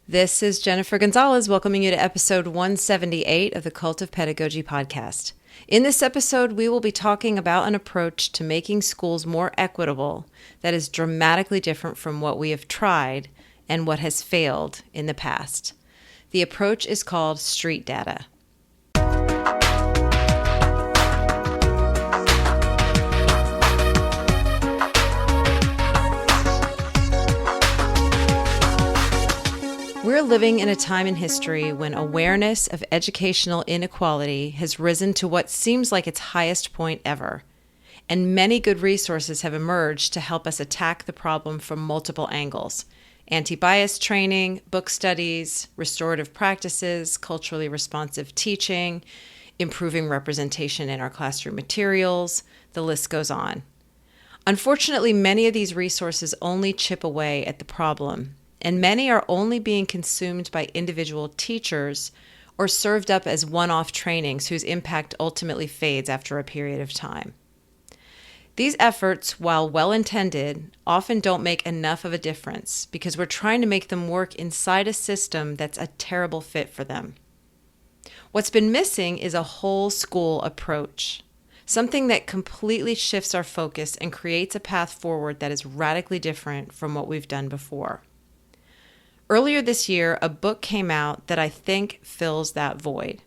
This is Jennifer Gonzalez welcoming you to episode 178 of the Cult of Pedagogy podcast. In this episode, we will be talking about an approach to making schools more equitable that is dramatically different from what we have tried and what has failed in the past. The approach is called street data. We're living in a time in history when awareness of educational inequality has risen to what seems like its highest point ever, and many good resources have emerged to help us attack the problem from multiple angles: anti-bias training, book studies, restorative practices, culturally responsive teaching, improving representation in our classroom materials, the list goes on. Unfortunately, many of these resources only chip away at the problem, and many are only being consumed by individual teachers or served up as one-off trainings whose impact ultimately fades after a period of time. These efforts, while well-intended, often don't make enough of a difference because we're trying to make them work inside a system that's a terrible fit for them. What's been missing is a whole school approach, something that completely shifts our focus and creates a path forward that is radically different from what we've done before. Earlier this year, a book came out that I think fills that void.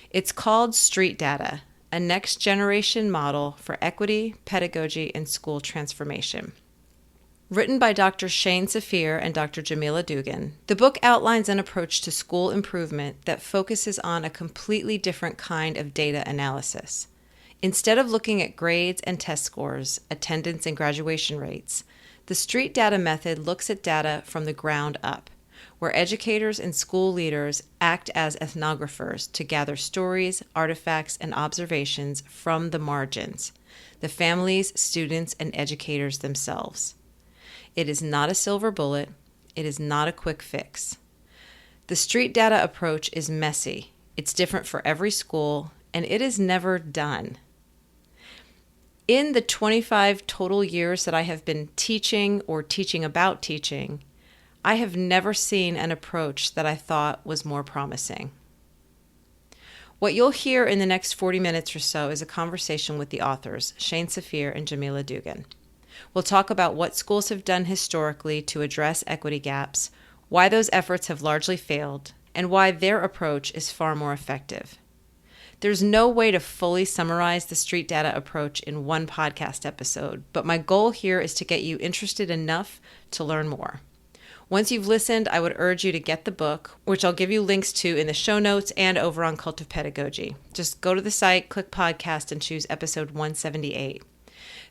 It's called Street Data, a next-generation model for equity, pedagogy, and school transformation. Written by Dr. Safir and Dr. Jamila Dugan, the book outlines an approach to school improvement that focuses on a completely different kind of data analysis. Instead of looking at grades and test scores, attendance and graduation rates, the street data method looks at data from the ground up, where educators and school leaders act as ethnographers to gather stories, artifacts, and observations from the margins, the families, students, and educators themselves. It is not a silver bullet. It is not a quick fix. The street data approach is messy. It's different for every school, and it is never done. In the 25 total years that I have been teaching or teaching about teaching, I have never seen an approach that I thought was more promising. What you'll hear in the next 40 minutes or so is a conversation with the authors, Safir and Jamila Dugan. We'll talk about what schools have done historically to address equity gaps, why those efforts have largely failed, and why their approach is far more effective. There's no way to fully summarize the street data approach in one podcast episode, but my goal here is to get you interested enough to learn more. Once you've listened, I would urge you to get the book, which I'll give you links to in the show notes and over on Cult of Pedagogy. Just go to the site, click podcast, and choose episode 178.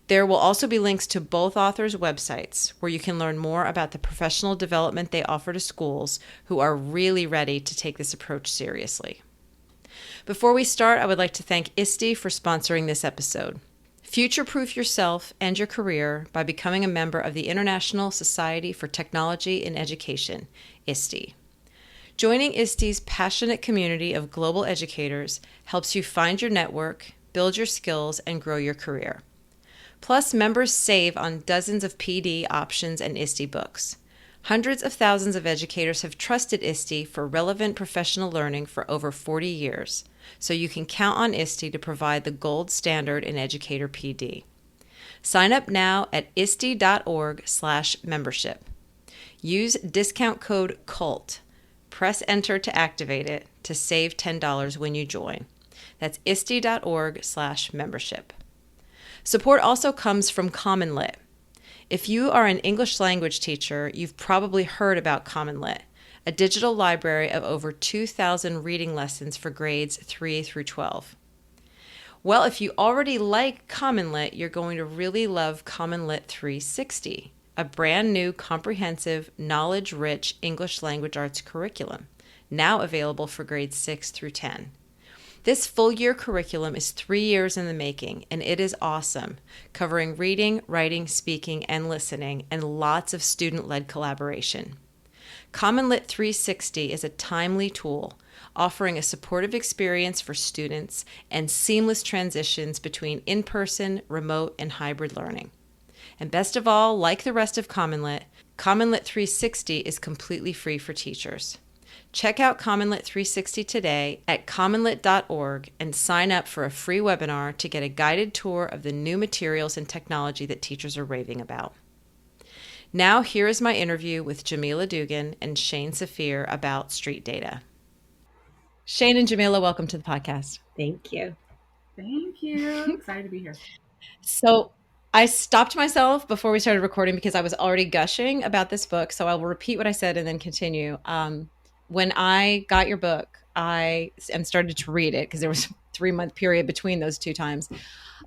There will also be links to both authors' websites, where you can learn more about the professional development they offer to schools who are really ready to take this approach seriously. Before we start, I would like to thank ISTE for sponsoring this episode. Future-proof yourself and your career by becoming a member of the International Society for Technology in Education, ISTE. Joining ISTE's passionate community of global educators helps you find your network, build your skills, and grow your career. Plus, members save on dozens of PD options and ISTE books. Hundreds of thousands of educators have trusted ISTE for relevant professional learning for over 40 years, so you can count on ISTE to provide the gold standard in educator PD. Sign up now at iste.org/membership. Use discount code CULT. Press enter to activate it to save $10 when you join. That's iste.org/membership. Support also comes from Common Lit. If you are an English language teacher, you've probably heard about Common Lit, a digital library of over 2,000 reading lessons for grades 3 through 12. Well, if you already like Common Lit, you're going to really love Common Lit 360, a brand new, comprehensive, knowledge-rich English language arts curriculum, now available for grades 6 through 10. This full-year curriculum is 3 years in the making, and it is awesome, covering reading, writing, speaking, and listening, and lots of student-led collaboration. Common Lit 360 is a timely tool, offering a supportive experience for students and seamless transitions between in-person, remote, and hybrid learning. And best of all, like the rest of Common Lit, Common Lit 360 is completely free for teachers. Check out Common Lit 360 today at commonlit.org and sign up for a free webinar to get a guided tour of the new materials and technology that teachers are raving about. Now, here is my interview with Jamila Dugan and Shane Safir about street data. Shane and Jamila, welcome to the podcast. Thank you. Thank you. Excited to be here. So I stopped myself before we started recording because I was already gushing about this book. So I will repeat what I said and then continue. When I got your book, I started to read it because there was a 3-month period between those two times.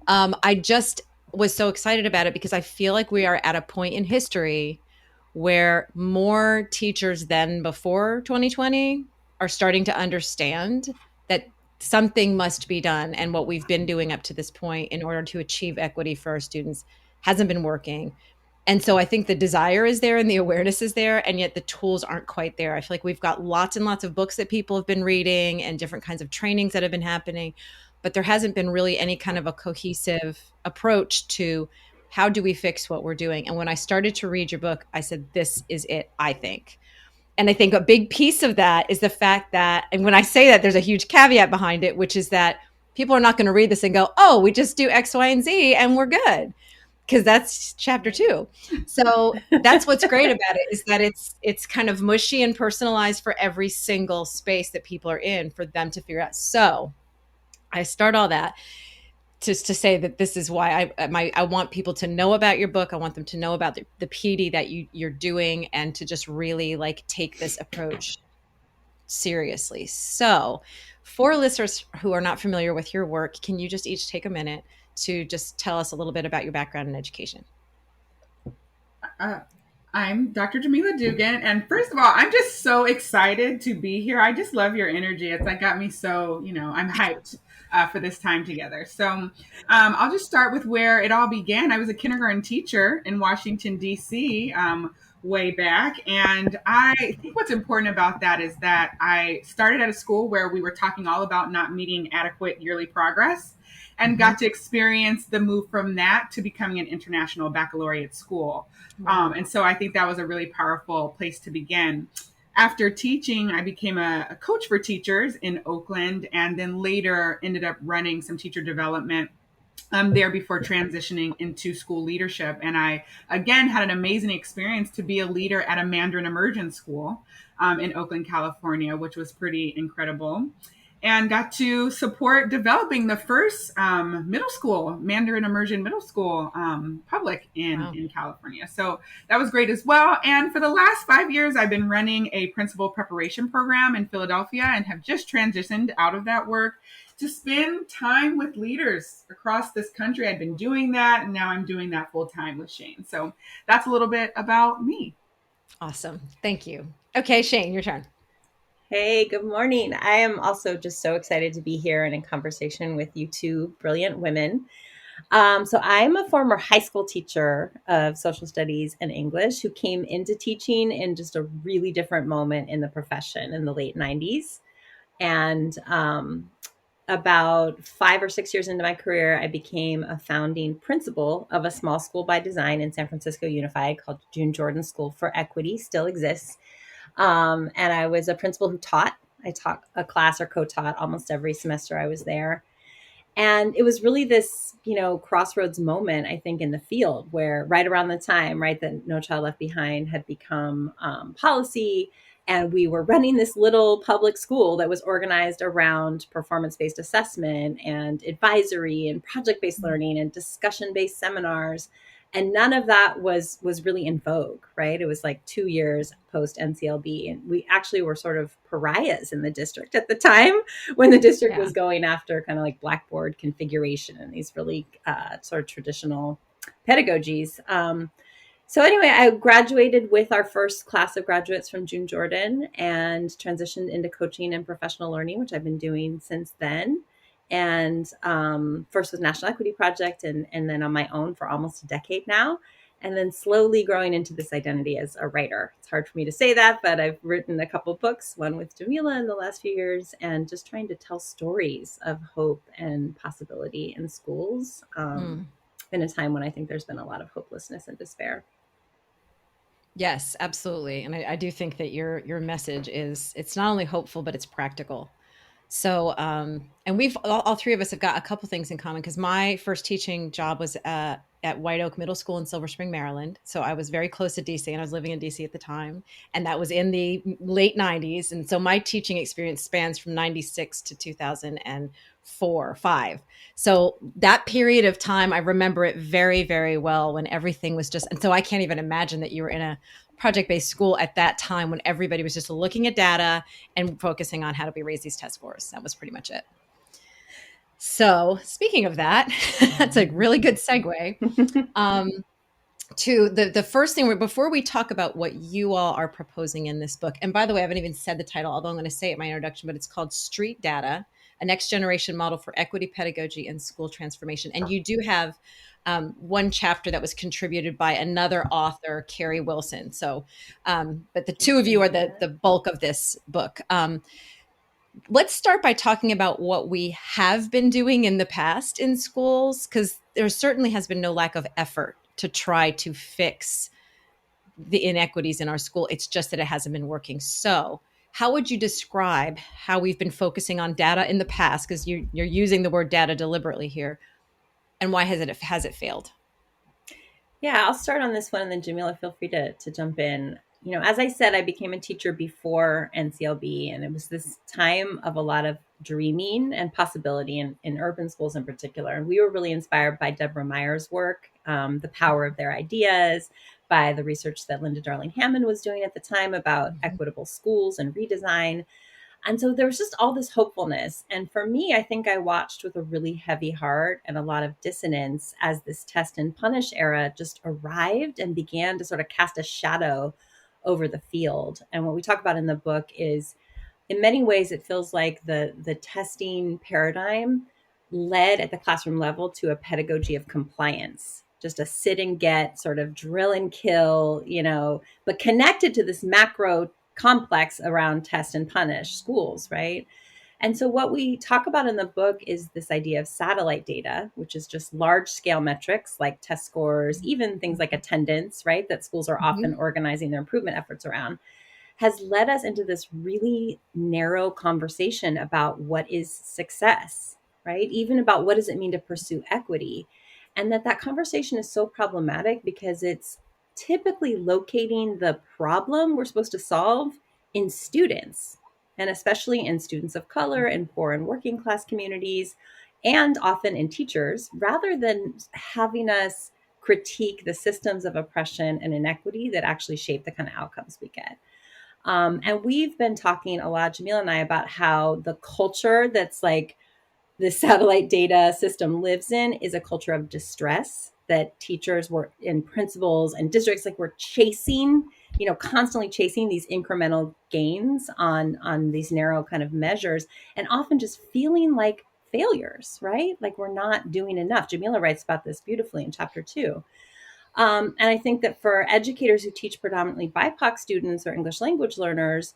I just was so excited about it because I feel like we are at a point in history where more teachers than before 2020 are starting to understand that something must be done, and what we've been doing up to this point in order to achieve equity for our students hasn't been working. And so I think the desire is there and the awareness is there, and yet the tools aren't quite there. I feel like we've got lots and lots of books that people have been reading and different kinds of trainings that have been happening, but there hasn't been really any kind of a cohesive approach to how do we fix what we're doing. And when I started to read your book, I said, this is it, I think. And I think a big piece of that is the fact that, and when I say that, there's a huge caveat behind it, which is that people are not going to read this and go, oh, we just do X, Y, and Z and we're good. Because that's chapter 2. So that's what's great about it, is that it's kind of mushy and personalized for every single space that people are in for them to figure out. So I start all that just to say that this is why I want people to know about your book. I want them to know about the PD that you're doing, and to just really like take this approach seriously. So for listeners who are not familiar with your work, can you just each take a minute to just tell us a little bit about your background in education? I'm Dr. Jamila Dugan, and first of all, I'm just so excited to be here. I just love your energy. It's like got me so, I'm hyped for this time together. So I'll just start with where it all began. I was a kindergarten teacher in Washington, D.C. Way back. And I think what's important about that is that I started at a school where we were talking all about not meeting adequate yearly progress, and got to experience the move from that to becoming an international baccalaureate school. And so I think that was a really powerful place to begin. After teaching, I became a coach for teachers in Oakland, and then later ended up running some teacher development there before transitioning into school leadership. And I, again, had an amazing experience to be a leader at a Mandarin immersion school in Oakland, California, which was pretty incredible. And got to support developing the first middle school, Mandarin immersion middle school public in California. So that was great as well. And for the last 5 years, I've been running a principal preparation program in Philadelphia, and have just transitioned out of that work to spend time with leaders across this country. I've been doing that, and now I'm doing that full time with Shane. So that's a little bit about me. Awesome. Thank you. Okay, Shane, your turn. Hey, good morning. I am also just so excited to be here and in conversation with you two brilliant women. So I'm a former high school teacher of social studies and English who came into teaching in just a really different moment in the profession in the late 90s. And about 5 or 6 years into my career, I became a founding principal of a small school by design in San Francisco Unified called June Jordan School for Equity, still exists. And I was a principal who taught. I taught a class or co-taught almost every semester I was there. And it was really this, crossroads moment, I think, in the field where right around the time, right, that No Child Left Behind had become policy. And we were running this little public school that was organized around performance-based assessment and advisory and project-based learning and discussion-based seminars. And none of that was really in vogue, right? It was like 2 years post NCLB. And we actually were sort of pariahs in the district at the time when the district was going after kind of like Blackboard configuration and these really sort of traditional pedagogies. So anyway, I graduated with our first class of graduates from June Jordan and transitioned into coaching and professional learning, which I've been doing since then. And first with National Equity Project, and then on my own for almost a decade now. And then slowly growing into this identity as a writer. It's hard for me to say that, but I've written a couple books, one with Jamila in the last few years, and just trying to tell stories of hope and possibility in schools in a time when I think there's been a lot of hopelessness and despair. Yes, absolutely. And I do think that your message is, it's not only hopeful, but it's practical. So, and we've all three of us have got a couple things in common because my first teaching job was at White Oak Middle School in Silver Spring, Maryland. So I was very close to DC, and I was living in DC at the time, and that was in the late '90s. And so my teaching experience spans from '96 to 2004, five. So that period of time, I remember it very, very well when everything was just, and so I can't even imagine that you were in a project based school at that time when everybody was just looking at data and focusing on how do we raise these test scores. That was pretty much it. So, speaking of that, that's a really good segue um, to the first thing. Before we talk about what you all are proposing in this book, and by the way, I haven't even said the title, although I'm going to say it in my introduction, but it's called Street Data, a next generation model for equity, pedagogy, and school transformation. And you do have one chapter that was contributed by another author, Carrie Wilson. So, but the two of you are the bulk of this book. Let's start by talking about what we have been doing in the past in schools, because there certainly has been no lack of effort to try to fix the inequities in our school. It's just that it hasn't been working. So, how would you describe how we've been focusing on data in the past? Because you're using the word data deliberately here, and why has it failed? Yeah, I'll start on this one, and then Jamila, feel free to jump in. You know, as I said, I became a teacher before NCLB, and it was this time of a lot of dreaming and possibility in urban schools in particular. And we were really inspired by Deborah Meyer's work, the power of their ideas, by the research that Linda Darling Hammond was doing at the time about equitable schools and redesign. And so there was just all this hopefulness. And for me, I think I watched with a really heavy heart and a lot of dissonance as this test and punish era just arrived and began to sort of cast a shadow over the field. And what we talk about in the book is, in many ways, it feels like the testing paradigm led at the classroom level to a pedagogy of compliance, just a sit and get sort of drill and kill, but connected to this macro complex around test and punish schools, right? And so what we talk about in the book is this idea of satellite data, which is just large scale metrics like test scores, even things like attendance, right? That schools are often organizing their improvement efforts around, has led us into this really narrow conversation about what is success, right? Even about what does it mean to pursue equity. And that conversation is so problematic because it's typically locating the problem we're supposed to solve in students, and especially in students of color and poor and working class communities, and often in teachers, rather than having us critique the systems of oppression and inequity that actually shape the kind of outcomes we get. And we've been talking a lot, Jamila and I, about how the culture that's like the satellite data system lives in is a culture of distress, that teachers were in principals and districts like we're chasing, constantly chasing these incremental gains on these narrow kind of measures, and often just feeling like failures, right? Like we're not doing enough. Jamila writes about this beautifully in chapter 2. And I think that for educators who teach predominantly BIPOC students or English language learners,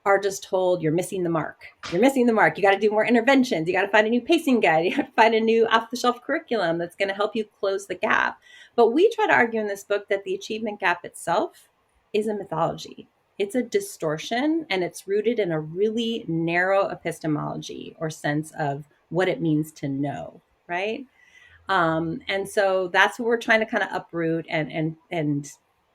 are just told you're missing the mark. You're missing the mark. You got to do more interventions. You got to find a new pacing guide. You got to find a new off-the-shelf curriculum that's going to help you close the gap. But we try to argue in this book that the achievement gap itself is a mythology. It's a distortion, and it's rooted in a really narrow epistemology or sense of what it means to know, right? And so that's what we're trying to kind of uproot and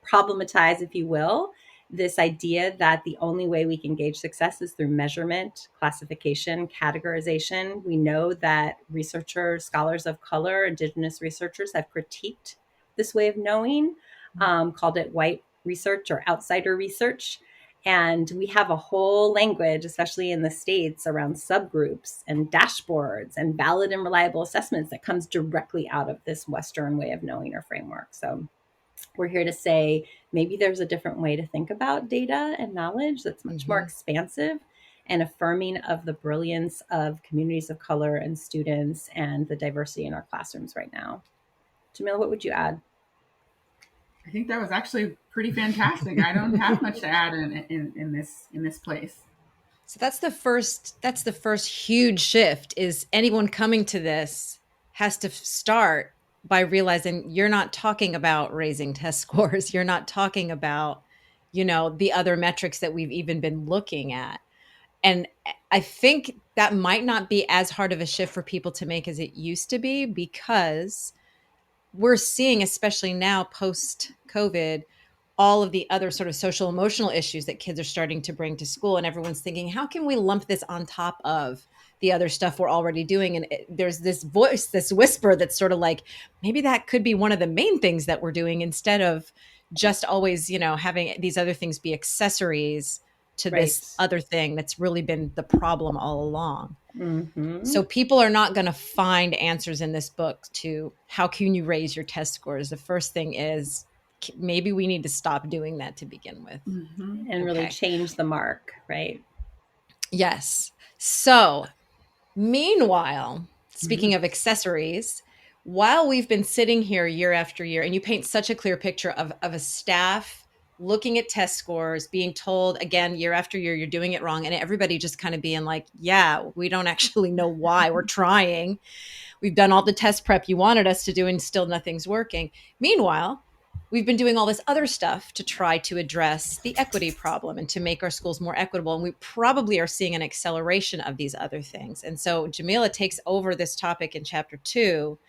problematize, if you will, this idea that the only way we can gauge success is through measurement, classification, categorization. We know that researchers, scholars of color, Indigenous researchers have critiqued this way of knowing, called it white research or outsider research. And we have a whole language, especially in the States, around subgroups and dashboards and valid and reliable assessments that comes directly out of this Western way of knowing or framework. So we're here to say maybe there's a different way to think about data and knowledge that's much more expansive and affirming of the brilliance of communities of color and students and the diversity in our classrooms right now. Jamila, what would you add? I think that was actually pretty fantastic. I don't have much to add in this place. So that's the first huge shift, is anyone coming to this has to start by realizing you're not talking about raising test scores. You're not talking about, the other metrics that we've even been looking at. And I think that might not be as hard of a shift for people to make as it used to be, because we're seeing, especially now post COVID, all of the other sort of social emotional issues that kids are starting to bring to school. And everyone's thinking, how can we lump this on top of the other stuff we're already doing? And there's this voice, this whisper that's sort of like, maybe that could be one of the main things that we're doing, instead of just always, having these other things be accessories to Right. this other thing that's really been the problem all along. Mm-hmm. So people are not going to find answers in this book to how can you raise your test scores. The first thing is, maybe we need to stop doing that to begin with. Mm-hmm. And really Okay. change the mark, right? Yes. So, meanwhile, Mm-hmm. speaking of accessories, while we've been sitting here year after year, and you paint such a clear picture of a staff looking at test scores, being told again year after year, you're doing it wrong, and everybody just kind of being like, yeah, we don't actually know why. We're trying. We've done all the test prep you wanted us to do, and still nothing's working. Meanwhile, we've been doing all this other stuff to try to address the equity problem and to make our schools more equitable. And we probably are seeing an acceleration of these other things. And so Jamila takes over this topic in chapter 2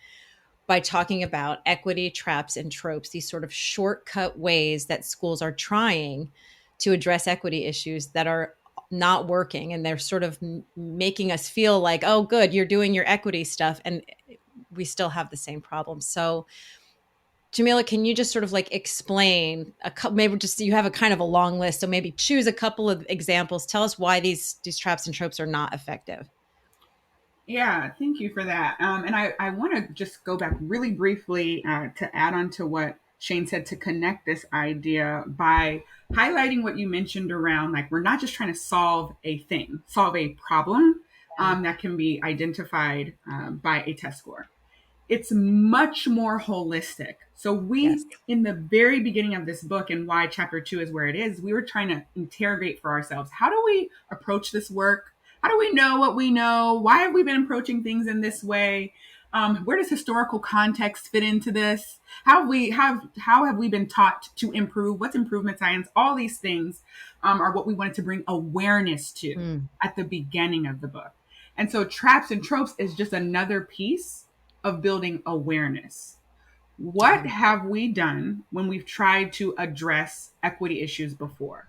by talking about equity traps and tropes, these sort of shortcut ways that schools are trying to address equity issues that are not working. And they're sort of making us feel like, oh, good, you're doing your equity stuff. And we still have the same problem. So, Jamila, can you just sort of like explain a couple, maybe just, you have a kind of a long list. So maybe choose a couple of examples. Tell us why these traps and tropes are not effective. Yeah, thank you for that. And I want to just go back really briefly to add on to what Shane said, to connect this idea by highlighting what you mentioned around, like, we're not just trying to solve a thing, solve a problem that can be identified by a test score. It's much more holistic. So Yes. we, in the very beginning of this book, and why chapter 2 is where it is, we were trying to interrogate for ourselves, how do we approach this work? How do we know what we know? Why have we been approaching things in this way? Where does historical context fit into this? How have we been taught to improve? What's improvement science? All these things are what we wanted to bring awareness to Mm. at the beginning of the book. And so traps and tropes is just another piece of building awareness. What Yeah. have we done when we've tried to address equity issues before?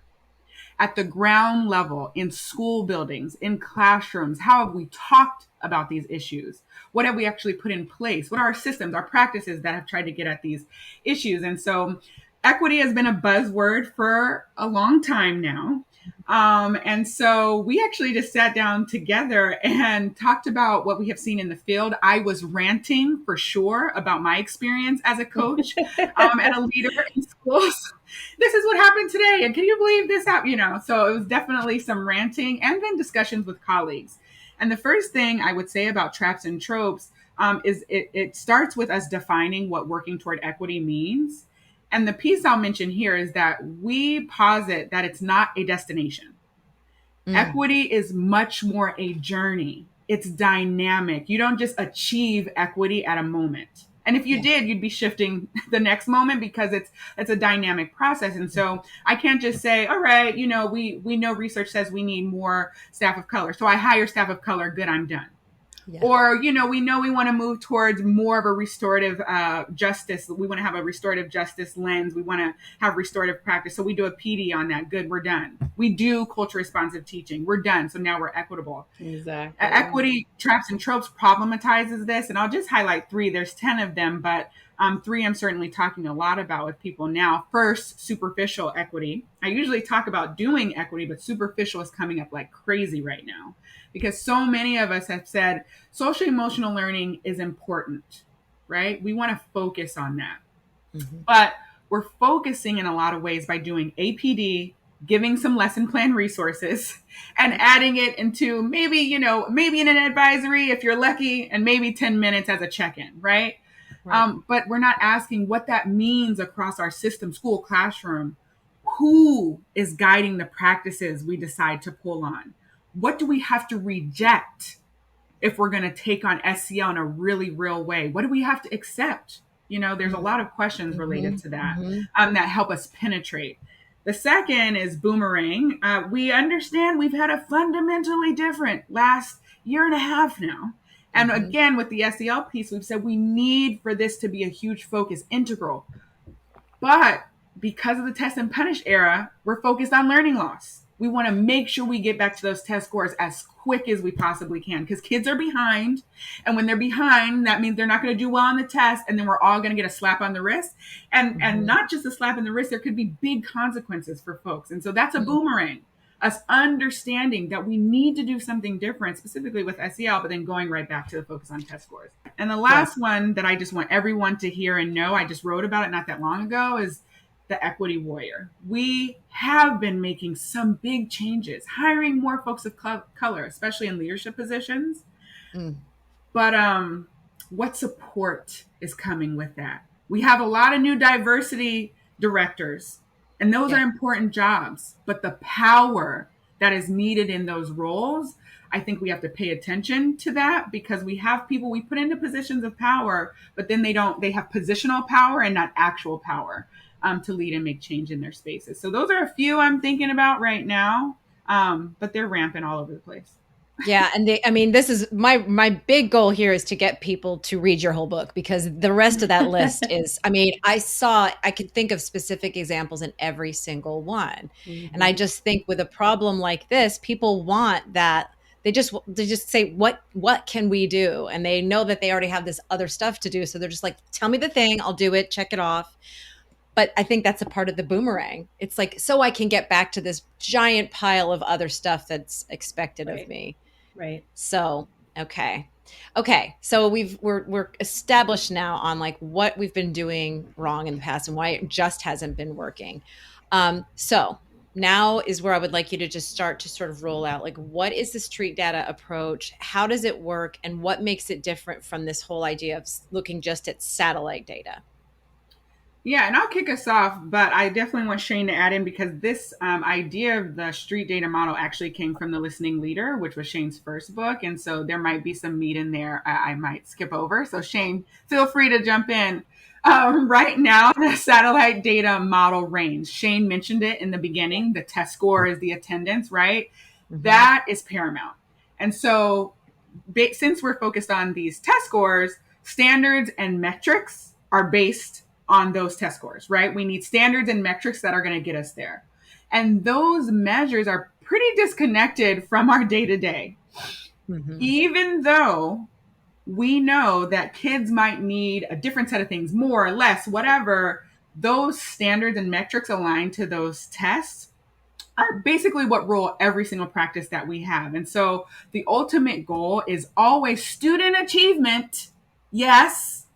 At the ground level, in school buildings, in classrooms, how have we talked about these issues? What have we actually put in place? What are our systems, our practices that have tried to get at these issues? And so equity has been a buzzword for a long time now. And so we actually just sat down together and talked about what we have seen in the field. I was ranting for sure about my experience as a coach and a leader in schools. This is what happened today, and can you believe this happened? So it was definitely some ranting and then discussions with colleagues. And the first thing I would say about traps and tropes is it starts with us defining what working toward equity means. And the piece I'll mention here is that we posit that it's not a destination. Mm. Equity is much more a journey. It's dynamic. You don't just achieve equity at a moment. And if you Yeah. did, you'd be shifting the next moment, because it's a dynamic process. And so I can't just say, all right, we know research says we need more staff of color. So I hire staff of color, good, I'm done. Yeah. Or, we know we want to move towards more of a restorative justice. We want to have a restorative justice lens. We want to have restorative practice. So we do a PD on that. Good, we're done. We do culture responsive teaching. We're done. So now we're equitable. Exactly. Equity traps and tropes problematizes this. And I'll just highlight 3. There's 10 of them, but 3 I'm certainly talking a lot about with people now. First, superficial equity. I usually talk about doing equity, but superficial is coming up like crazy right now, because so many of us have said social emotional learning is important, right? We want to focus on that. Mm-hmm. But we're focusing in a lot of ways by doing APD, giving some lesson plan resources, and adding it into maybe in an advisory if you're lucky, and maybe 10 minutes as a check-in, right? Right. But we're not asking what that means across our system, school, classroom. Who is guiding the practices we decide to pull on? What do we have to reject if we're going to take on SEL in a really real way? What do we have to accept? There's a lot of questions related Mm-hmm. to that Mm-hmm. that help us penetrate. The second is boomerang. We understand we've had a fundamentally different last year and a half now. And Mm-hmm. again, with the SEL piece, we've said we need for this to be a huge focus, integral. But because of the test and punish era, we're focused on learning loss. We want to make sure we get back to those test scores as quick as we possibly can because kids are behind. And when they're behind, that means they're not going to do well on the test. And then we're all going to get a slap on the wrist. And Mm-hmm. not just a slap on the wrist, there could be big consequences for folks. And so that's a boomerang. Us understanding that we need to do something different, specifically with SEL, but then going right back to the focus on test scores. And the Right. last one that I just want everyone to hear and know, I just wrote about it not that long ago, is the equity warrior. We have been making some big changes, hiring more folks of color, especially in leadership positions. Mm. But what support is coming with that? We have a lot of new diversity directors, and those Yeah. are important jobs. But the power that is needed in those roles, I think we have to pay attention to that because we have people we put into positions of power, but then they have positional power and not actual power to lead and make change in their spaces. So those are a few I'm thinking about right now, but they're rampant all over the place. Yeah, and I mean, this is my big goal here is to get people to read your whole book because the rest of that list is, I mean, I could think of specific examples in every single one. And I Mm-hmm. just think with a problem like this, people want that they just say what can we do? And they know that they already have this other stuff to do, so they're just like, tell me the thing, I'll do it, check it off. But I think that's a part of the boomerang. It's like so I can get back to this giant pile of other stuff that's expected of Right. me. Right. So, okay. Okay. So we're established now on like what we've been doing wrong in the past and why it just hasn't been working. So now is where I would like you to just start to sort of roll out like what is the street data approach? How does it work? And what makes it different from this whole idea of looking just at satellite data? Yeah, and I'll kick us off, but I definitely want Shane to add in because this idea of the street data model actually came from The Listening Leader, which was Shane's first book. And so there might be some meat in there I might skip over. So, Shane, feel free to jump in. Right now, the satellite data model range, Shane mentioned it in the beginning. The test score is the attendance, right? Mm-hmm. That is paramount. And so, since we're focused on these test scores, standards and metrics are based on those test scores, right? We need standards and metrics that are going to get us there. And those measures are pretty disconnected from our day to day. Mm-hmm. Even though we know that kids might need a different set of things, more or less, whatever, those standards and metrics aligned to those tests are basically what rule every single practice that we have. And so the ultimate goal is always student achievement, yes,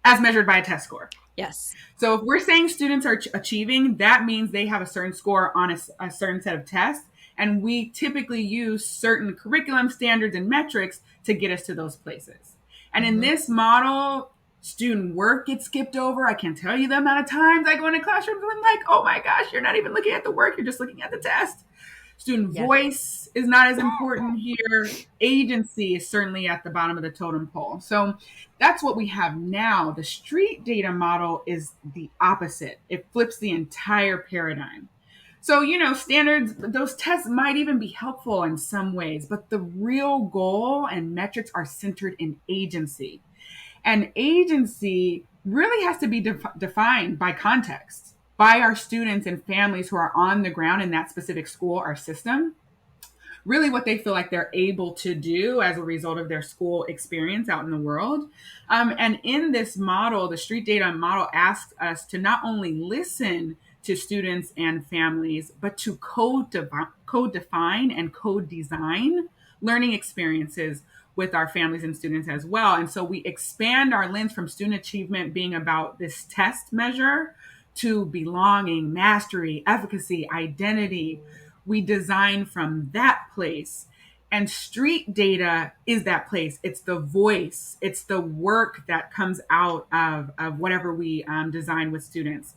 as measured by a test score. Yes. So if we're saying students are achieving, that means they have a certain score on a certain set of tests. And we typically use certain curriculum standards and metrics to get us to those places. And in Mm-hmm. this model, student work gets skipped over. I can't tell you the amount of times I go into classrooms and I'm like, oh my gosh, you're not even looking at the work, you're just looking at the test. Student Yes. voice is not as important here. Agency is certainly at the bottom of the totem pole. So that's what we have now. The street data model is the opposite. It flips the entire paradigm. So, standards, those tests might even be helpful in some ways, but the real goal and metrics are centered in agency. And agency really has to be defined by context, by our students and families who are on the ground in that specific school or system. Really, what they feel like they're able to do as a result of their school experience out in the world. And in this model, the street data model asks us to not only listen to students and families, but to co-define and co-design learning experiences with our families and students as well. And so we expand our lens from student achievement being about this test measure to belonging, mastery, efficacy, identity. We design from that place. And street data is that place. It's the voice, it's the work that comes out of whatever we design with students.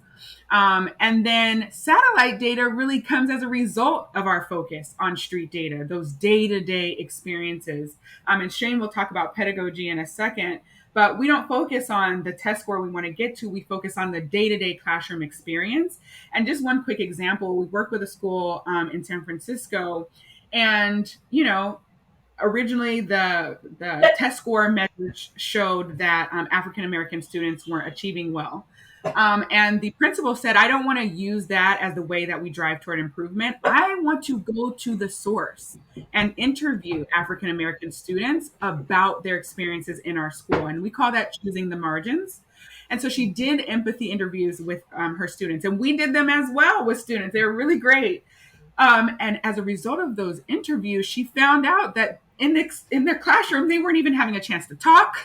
And then satellite data really comes as a result of our focus on street data, those day to day experiences. And Shane will talk about pedagogy in a second. But we don't focus on the test score we want to get to. We focus on the day-to-day classroom experience. And just one quick example, we work with a school in San Francisco, and originally the test score measures showed that African American students weren't achieving well. And the principal said, I don't want to use that as the way that we drive toward improvement. I want to go to the source and interview African American students about their experiences in our school. And we call that choosing the margins. And so she did empathy interviews with her students, and we did them as well with students. They were really great. And as a result of those interviews, she found out that in their classroom, they weren't even having a chance to talk.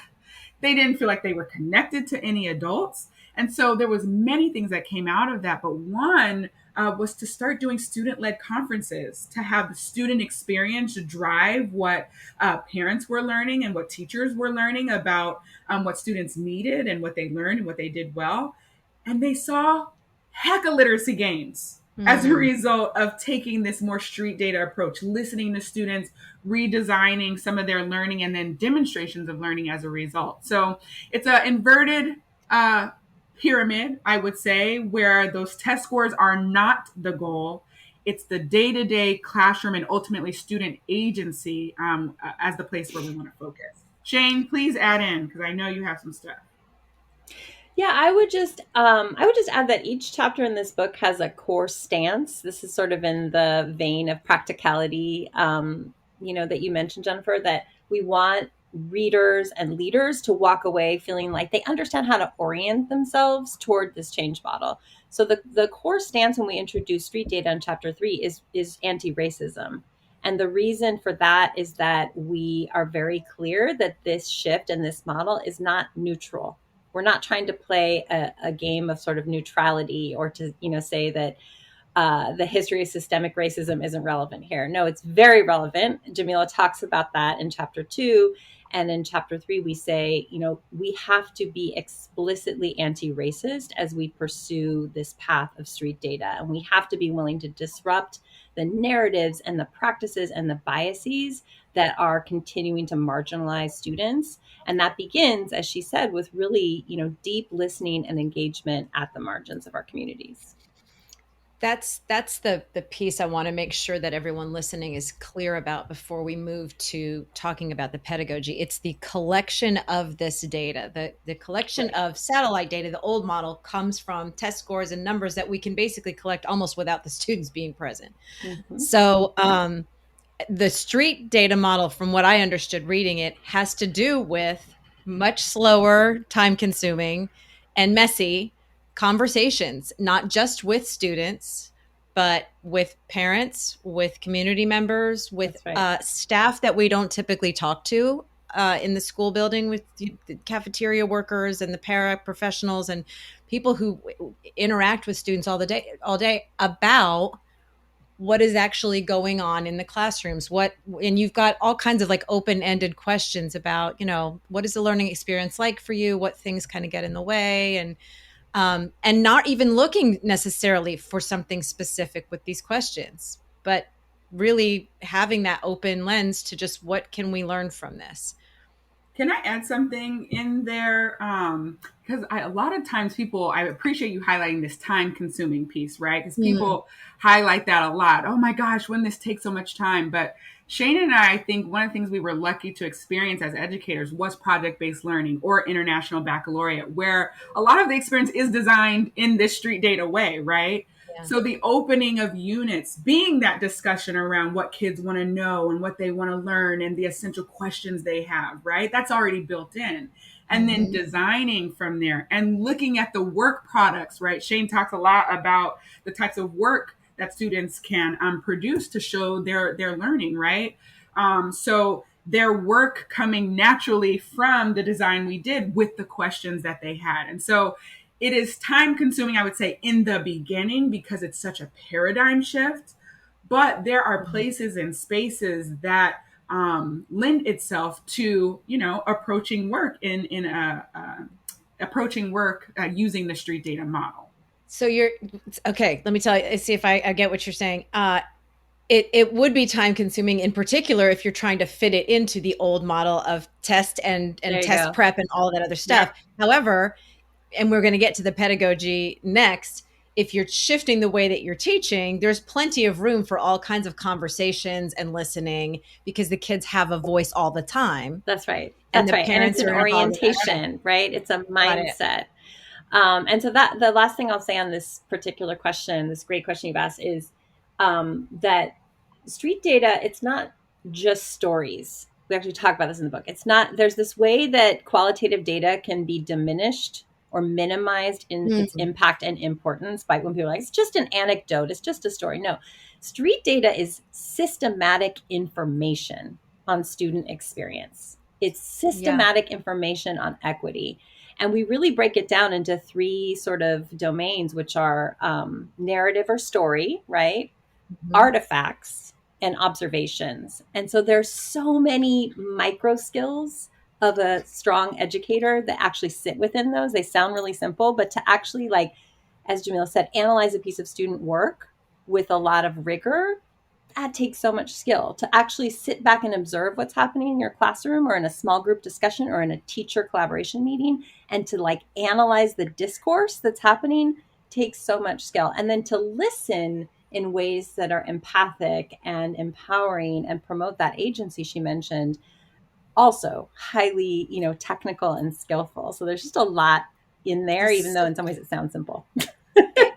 They didn't feel like they were connected to any adults. And so there was many things that came out of that. But one was to start doing student-led conferences, to have the student experience to drive what parents were learning and what teachers were learning about what students needed and what they learned and what they did well. And they saw heck of literacy gains as a result of taking this more street data approach, listening to students, redesigning some of their learning, and then demonstrations of learning as a result. So it's an inverted pyramid, I would say, where those test scores are not the goal. It's the day-to-day classroom and ultimately student agency as the place where we want to focus. Shane, please add in, because I know you have some stuff. Yeah, I would just add that each chapter in this book has a core stance. This is sort of in the vein of practicality, that you mentioned, Jennifer, that we want readers and leaders to walk away feeling like they understand how to orient themselves toward this change model. So the core stance when we introduce street data in chapter 3 is anti-racism. And the reason for that is that we are very clear that this shift and this model is not neutral. We're not trying to play a game of sort of neutrality or to, say that the history of systemic racism isn't relevant here. No, it's very relevant. Jamila talks about that in chapter 2. And in chapter 3, we say, we have to be explicitly anti-racist as we pursue this path of street data. And we have to be willing to disrupt the narratives and the practices and the biases that are continuing to marginalize students. And that begins, as she said, with really, deep listening and engagement at the margins of our communities. That's the piece I want to make sure that everyone listening is clear about before we move to talking about the pedagogy. It's the collection of this data. The collection of satellite data, the old model, comes from test scores and numbers that we can basically collect almost without the students being present. Mm-hmm. So the street data model, from what I understood reading it, has to do with much slower, time-consuming, and messy conversations, not just with students, but with parents, with community members, with staff that we don't typically talk to in the school building, with the cafeteria workers and the paraprofessionals and people who interact with students all day about what is actually going on in the classrooms. And you've got all kinds of like open-ended questions about, what is the learning experience like for you? What things kind of get in the way? And not even looking necessarily for something specific with these questions, but really having that open lens to just what can we learn from this? Can I add something in there? Because a lot of times I appreciate you highlighting this time-consuming piece, right? Because people highlight that a lot. Oh my gosh, when this takes so much time. But Shane and I think one of the things we were lucky to experience as educators was project-based learning or international baccalaureate, where a lot of the experience is designed in this street data way, right? Yeah. So the opening of units being that discussion around what kids want to know and what they want to learn and the essential questions they have, right? That's already built in. And then designing from there and looking at the work products, right? Shane talks a lot about the types of work that students can produce to show their learning, right? So their work coming naturally from the design we did with the questions that they had. And so it is time consuming, I would say, in the beginning because it's such a paradigm shift. But there are places and spaces that lend itself to, approaching work approaching work using the street data model. So okay. Let me tell you, see if I get what you're saying. it would be time consuming, in particular if you're trying to fit it into the old model of test and There you test go. prep and all that other stuff. Yep. However, and we're going to get to the pedagogy next, if you're shifting the way that you're teaching, there's plenty of room for all kinds of conversations and listening because the kids have a voice all the time That's right. and That's the right. And it's parents an are involved in that. Okay, orientation, right? It's a got it. mindset. And so that the last thing I'll say on this particular question, this great question you've asked, is that street data, it's not just stories. We actually talk about this in the book. It's not, there's this way that qualitative data can be diminished or minimized in its Mm, impact and importance by when people are like, it's just an anecdote, it's just a story. No, street data is systematic information on student experience. It's yeah. systematic information on equity. And we really break it down into three sort of domains, which are narrative or story, right? Mhm. Artifacts and observations. And so there's so many micro skills of a strong educator that actually sit within those. They sound really simple, but to actually, like, as Jamila said, analyze a piece of student work with a lot of rigor, that takes so much skill. To actually sit back and observe what's happening in your classroom or in a small group discussion or in a teacher collaboration meeting, and to like analyze the discourse that's happening takes so much skill. And then to listen in ways that are empathic and empowering and promote that agency she mentioned, also highly, technical and skillful. So there's just a lot in there, even though in some ways it sounds simple.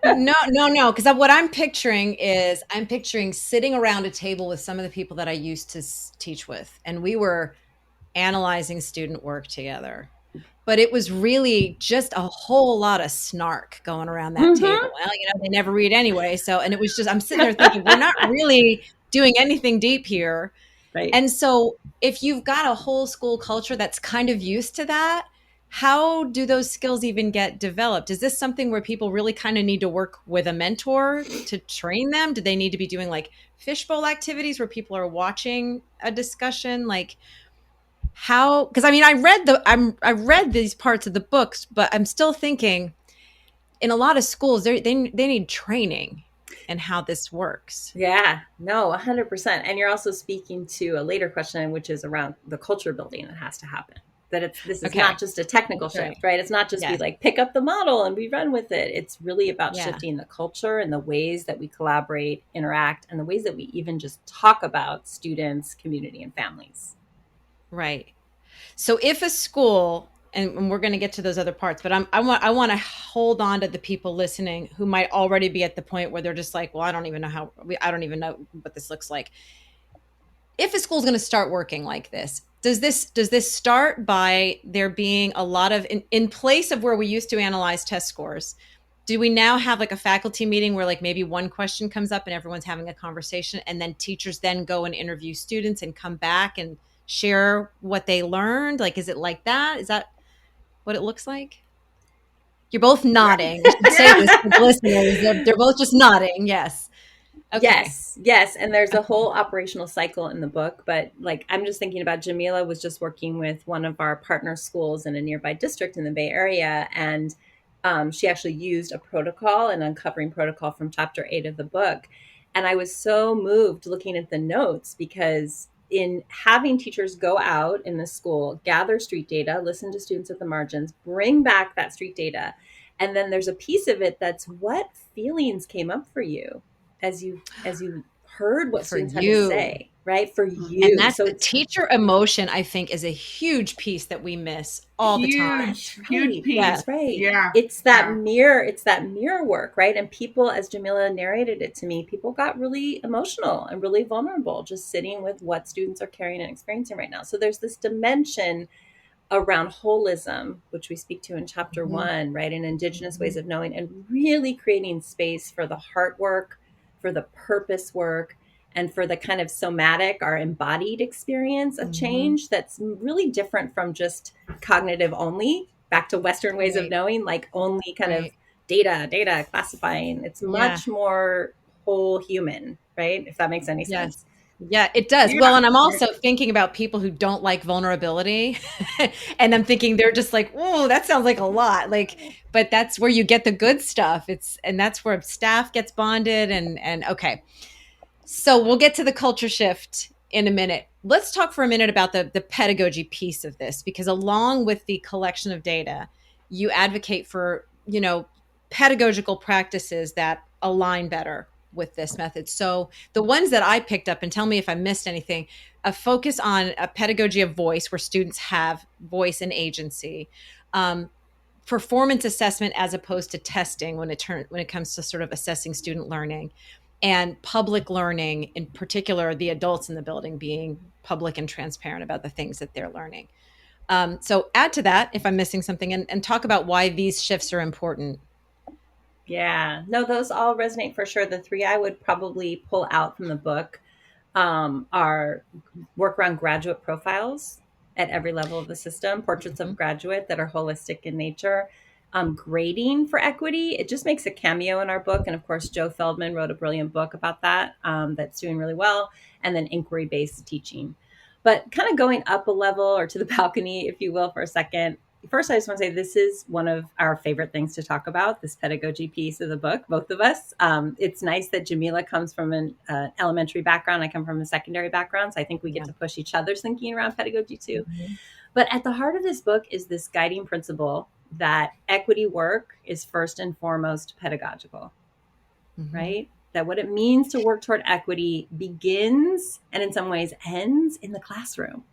No, no, no. Because what I'm picturing is I'm picturing sitting around a table with some of the people that I used to teach with, and we were analyzing student work together. But it was really just a whole lot of snark going around that Mm-hmm. table. Well, they never read anyway. So, and it was just, I'm sitting there thinking, we're not really doing anything deep here. Right. And so, if you've got a whole school culture that's kind of used to that, how do those skills even get developed? Is this something where people really kind of need to work with a mentor to train them? Do they need to be doing like fishbowl activities where people are watching a discussion? Like, how, because I mean, I read these parts of the books, but I'm still thinking in a lot of schools they need training and how this works. Yeah, no, 100%. And you're also speaking to a later question, which is around the culture building that has to happen. That this is not Okay, just a technical that's right. shift, right? It's not just we Yes. like pick up the model and we run with it. It's really about Yeah. shifting the culture and the ways that we collaborate, interact, and the ways that we even just talk about students, community, and families. Right. So if a school, and we're going to get to those other parts, but I want to hold on to the people listening who might already be at the point where they're just like, well, I don't even know what this looks like. If a school's going to start working like this, does this start by there being a lot of in place of where we used to analyze test scores? Do we now have like a faculty meeting where like maybe one question comes up and everyone's having a conversation, and then teachers then go and interview students and come back and share what they learned? Like, is it like that? Is that what it looks like? You're both nodding. I should say Yeah. this for the listeners. They're both just nodding. Yes. Okay. Yes, yes. And there's a whole operational cycle in the book. But like, I'm just thinking about Jamila was just working with one of our partner schools in a nearby district in the Bay Area. And she actually used a protocol, an uncovering protocol from chapter 8 of the book. And I was so moved looking at the notes because in having teachers go out in the school, gather street data, listen to students at the margins, bring back that street data. And then there's a piece of it that's what feelings came up for you as you heard what For students had to you. say, right? For And you. that's So the it's teacher emotion, I think, is a huge piece that we miss all the time. Huge, that's huge right. Yeah. That's piece. right. Yeah. Yeah. It's that mirror work, right? And people, as Jamila narrated it to me, people got really emotional and really vulnerable just sitting with what students are carrying and experiencing right now. So there's this dimension around holism, which we speak to in chapter Mhm. 1, right? And indigenous ways Mhm. of knowing, and really creating space for the heart work, for the purpose work, and for the kind of somatic, our embodied experience of Mhm. change that's really different from just cognitive only, back to Western ways of Right. knowing, like only kind of Right. data, classifying. It's Yeah. much more whole human, right? If that makes any Yes. sense. Yeah, it does. Well, Yeah. and I'm Right. also thinking about people who don't like vulnerability. And I'm thinking they're just like, "Oh, that sounds like a lot." Like, but that's where you get the good stuff. And that's where staff gets bonded and okay. So we'll get to the culture shift in a minute. Let's talk for a minute about the pedagogy piece of this, because along with the collection of data, you advocate for, pedagogical practices that align better with this method. So the ones that I picked up, and tell me if I missed anything, a focus on a pedagogy of voice where students have voice and agency. Performance assessment as opposed to testing when it comes to sort of assessing student learning, and public learning, in particular the adults in the building being public and transparent about the things that they're learning. So add to that if I'm missing something, and talk about why these shifts are important. Yeah, no, those all resonate for sure. The three I would probably pull out from the book are work around graduate profiles at every level of the system, portraits of graduate that are holistic in nature, grading for equity. It just makes a cameo in our book. And of course, Joe Feldman wrote a brilliant book about that that's doing really well. And then inquiry-based teaching. But kind of going up a level or to the balcony, if you will, for a second, first, I just want to say this is one of our favorite things to talk about, this pedagogy piece of the book, both of us. It's nice that Jamila comes from an elementary background. I come from a secondary background. So I think we get to push each other's thinking around pedagogy too. Mm-hmm. But at the heart of this book is this guiding principle that equity work is first and foremost pedagogical, right? That what it means to work toward equity begins and in some ways ends in the classroom.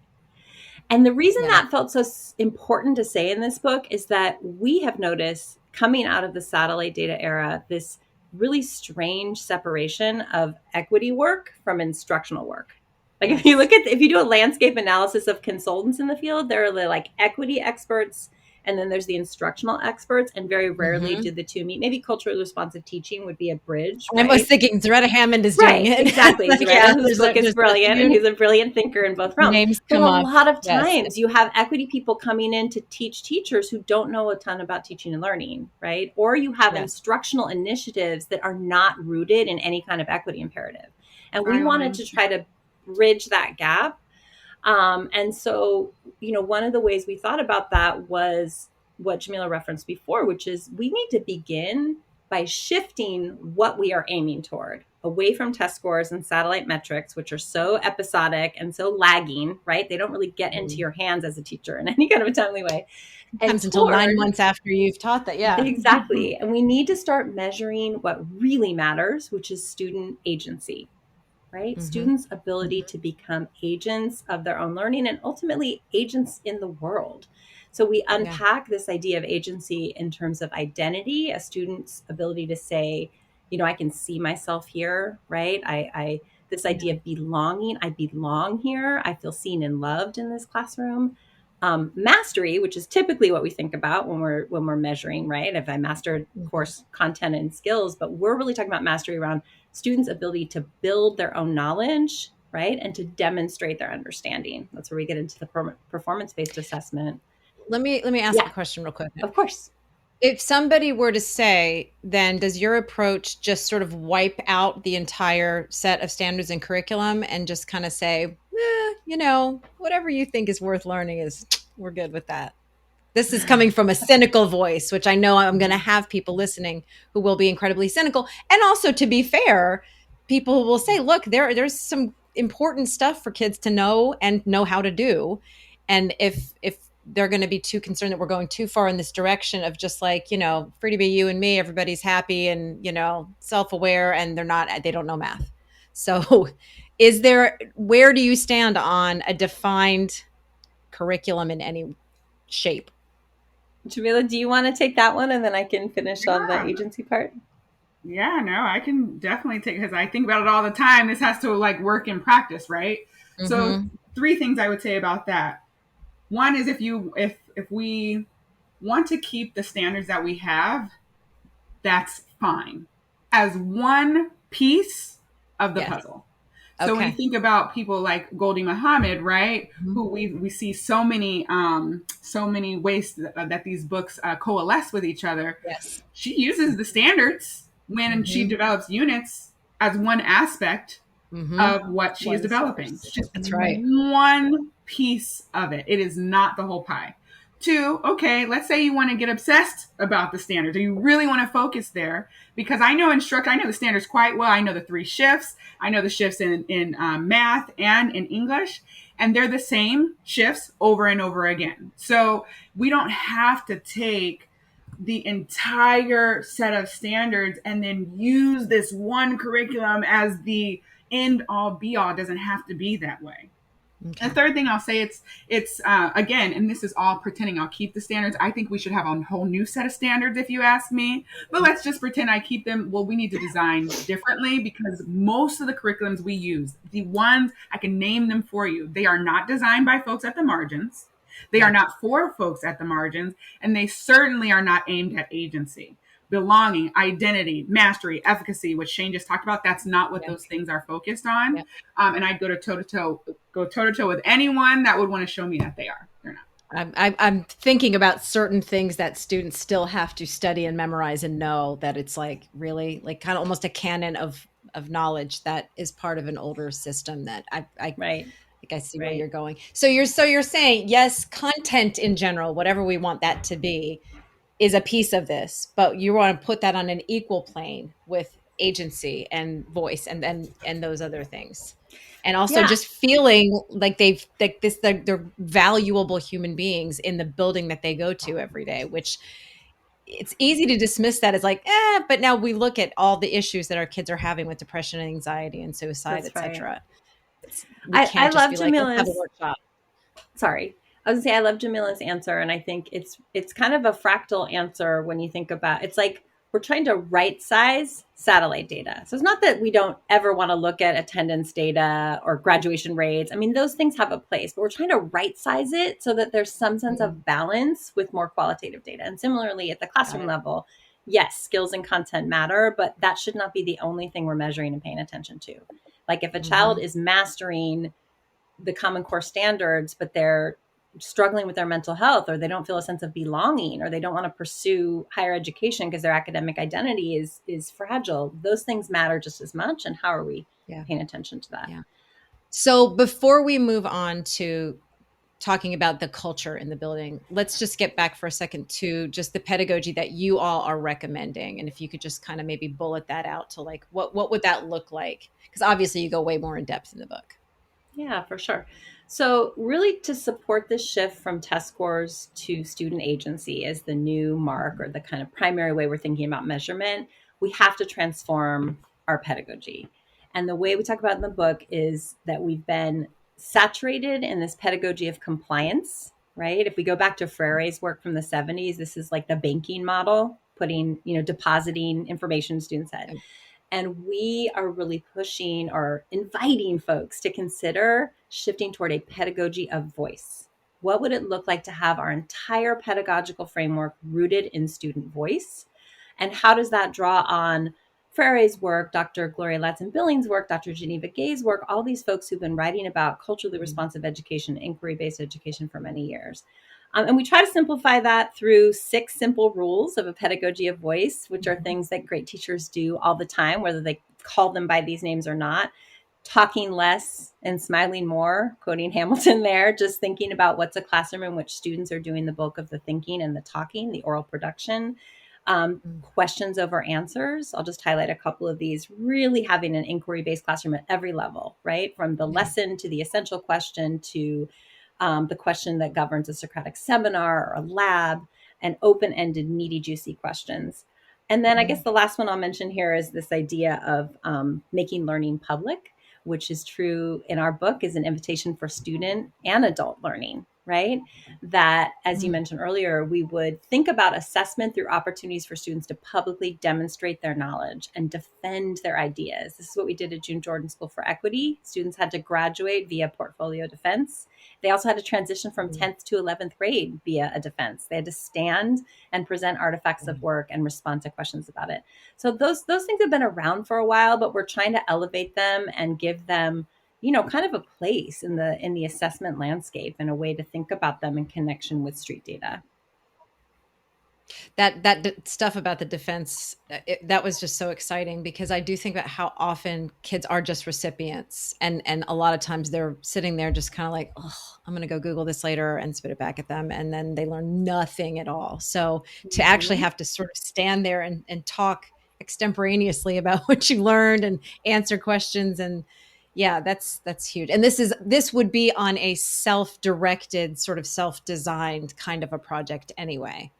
And the reason that felt so important to say in this book is that we have noticed coming out of the satellite data era, this really strange separation of equity work from instructional work. Like if you do a landscape analysis of consultants in the field, there are like equity experts, and then there's the instructional experts, and very rarely do the two meet. Maybe culturally responsive teaching would be a bridge. Right? I was thinking Zaretta Hammond is doing it. Exactly. Zaretta, whose book is brilliant, and who's a brilliant thinker in both realms. Names but come a up. lot of times you have equity people coming in to teach teachers who don't know a ton about teaching and learning, right? Or you have instructional initiatives that are not rooted in any kind of equity imperative. And we wanted to try to bridge that gap. And so, one of the ways we thought about that was what Jamila referenced before, which is we need to begin by shifting what we are aiming toward away from test scores and satellite metrics, which are so episodic and so lagging, right? They don't really get into your hands as a teacher in any kind of a timely way. Sometimes until 9 months after you've taught that. Yeah, exactly. And we need to start measuring what really matters, which is student agency. Right? Students' ability to become agents of their own learning and ultimately agents in the world. So we unpack this idea of agency in terms of identity, a student's ability to say, I can see myself here, right? This idea of belonging, I belong here. I feel seen and loved in this classroom. Mastery, which is typically what we think about when we're measuring, right? If I mastered course content and skills, but we're really talking about mastery around students' ability to build their own knowledge, right? And to demonstrate their understanding. That's where we get into the performance-based assessment. Let me ask a question real quick. Of course. If somebody were to say, then does your approach just sort of wipe out the entire set of standards and curriculum and just kind of say, whatever you think is worth learning we're good with that? This is coming from a cynical voice, which I know I'm going to have people listening who will be incredibly cynical. And also, to be fair, people will say, look, there's some important stuff for kids to know and know how to do. And if they're going to be too concerned that we're going too far in this direction of just like, free to be you and me, everybody's happy and, self-aware, and they don't know math. So where do you stand on a defined curriculum in any shape? Jamila, do you want to take that one and then I can finish on the agency part? Yeah, no, I can definitely take, because I think about it all the time. This has to work in practice, right? So 3 things I would say about that. One is if we want to keep the standards that we have, that's fine as one piece of the puzzle. So when you think about people like Goldie Muhammad, right, who we see so many ways that these books coalesce with each other. Yes, she uses the standards when she develops units as one aspect of what she is developing. It's just that's right. One piece of it. It is not the whole pie. to, okay, let's say you want to get obsessed about the standards, or you really want to focus there, because I know the standards quite well. I know the three shifts. I know the shifts in math and in English, and they're the same shifts over and over again. So we don't have to take the entire set of standards and then use this one curriculum as the end all be all. It doesn't have to be that way. Okay. The third thing I'll say, it's again, and this is all pretending I'll keep the standards. I think we should have a whole new set of standards, if you ask me. But let's just pretend I keep them. Well, we need to design differently, because most of the curriculums we use, the ones I can name them for you, they are not designed by folks at the margins. They are not for folks at the margins, and they certainly are not aimed at agency. Belonging, identity, mastery, efficacy, which Shane just talked about, that's not what those things are focused on. And I'd go toe to toe with anyone that would want to show me that they are. They're not. I'm thinking about certain things that students still have to study and memorize and know, that it's like really like kind of almost a canon of knowledge that is part of an older system that I Right. think I see where you're going. So you're saying, yes, content in general, whatever we want that to be, is a piece of this, but you want to put that on an equal plane with agency and voice and those other things. And also just feeling like they're valuable human beings in the building that they go to every day, which it's easy to dismiss that as like, but now we look at all the issues that our kids are having with depression and anxiety and suicide, etc. We I can't just love be like, let's have a Jamila's. workshop. Sorry. I was gonna say I love Jamila's answer, and I think it's kind of a fractal answer when you think about it's like we're trying to right size satellite data. So it's not that we don't ever want to look at attendance data or graduation rates. I mean, those things have a place, but we're trying to right size it so that there's some sense of balance with more qualitative data. And similarly at the classroom level, yes, skills and content matter, but that should not be the only thing we're measuring and paying attention to. Like if a child is mastering the Common Core standards, but they're struggling with their mental health, or they don't feel a sense of belonging, or they don't want to pursue higher education because their academic identity is fragile, those things matter just as much. And how are we paying attention to that? So before we move on to talking about the culture in the building, let's just get back for a second to just the pedagogy that you all are recommending. And if you could just kind of maybe bullet that out to like, what would that look like? Because obviously you go way more in depth in the book. Yeah, for sure. So really to support this shift from test scores to student agency as the new mark, or the kind of primary way we're thinking about measurement, we have to transform our pedagogy. And the way we talk about in the book is that we've been saturated in this pedagogy of compliance, right? If we go back to Freire's work from the 70s, this is like the banking model, putting, depositing information in students' head. And we are really pushing or inviting folks to consider shifting toward a pedagogy of voice. What would it look like to have our entire pedagogical framework rooted in student voice? And how does that draw on Freire's work, Dr. Gloria Ladson-Billings' work, Dr. Geneva Gay's work, all these folks who've been writing about culturally responsive education, inquiry-based education for many years. And we try to simplify that through 6 simple rules of a pedagogy of voice, which are things that great teachers do all the time, whether they call them by these names or not. Talking less and smiling more, quoting Hamilton there, just thinking about what's a classroom in which students are doing the bulk of the thinking and the talking, the oral production. Questions over answers. I'll just highlight a couple of these. Really having an inquiry-based classroom at every level, right? From the lesson to the essential question to the question that governs a Socratic seminar or a lab, and open-ended, meaty, juicy questions. And then I guess the last one I'll mention here is this idea of making learning public, which is true in our book, is an invitation for student and adult learning, right? That, as you mentioned earlier, we would think about assessment through opportunities for students to publicly demonstrate their knowledge and defend their ideas. This is what we did at June Jordan School for Equity. Students had to graduate via portfolio defense. They also had to transition from 10th to 11th grade via a defense. They had to stand and present artifacts of work and respond to questions about it. So those things have been around for a while, but we're trying to elevate them and give them, kind of a place in the assessment landscape and a way to think about them in connection with street data. Stuff about the defense, that was just so exciting, because I do think about how often kids are just recipients, and a lot of times they're sitting there just kind of like, oh, I'm going to go Google this later and spit it back at them, and then they learn nothing at all. So to actually Mhm. have to sort of stand there and talk extemporaneously about what you learned and answer questions, and yeah, that's huge. And this would be on a self-directed, sort of self-designed kind of a project anyway.